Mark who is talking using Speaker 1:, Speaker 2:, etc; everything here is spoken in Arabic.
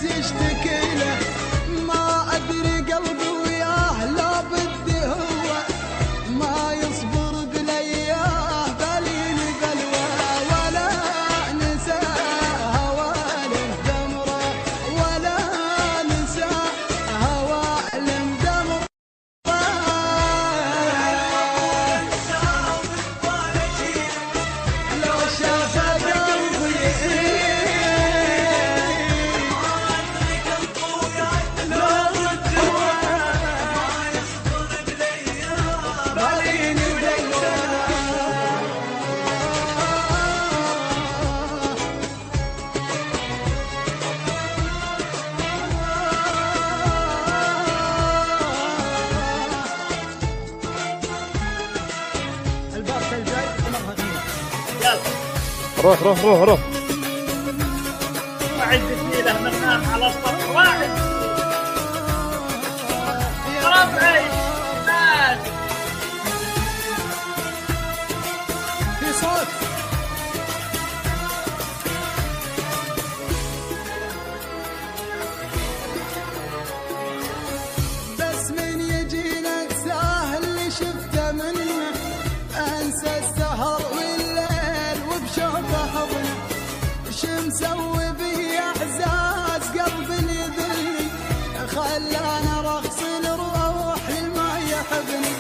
Speaker 1: يشتكي له، ما ادري قلبي وياه لا بدي هو ما يصبر بلياه بليني بلوى، ولا نسى هوى المدمره، ولا نسى هوى المدمره. لو شاف قلبي البارسة الجاي عمرها 2.
Speaker 2: روح روح روح روح.
Speaker 3: واحد له منام على السطح واحد. ربعي ناس
Speaker 1: في صوت. بس من يجينا انساه اللي شفته منه، انسى السهر والليل وبشوفه حضنه، مسوي بي اعزاز قلبي يذلني، خلاني رخص الروح ما يحبني.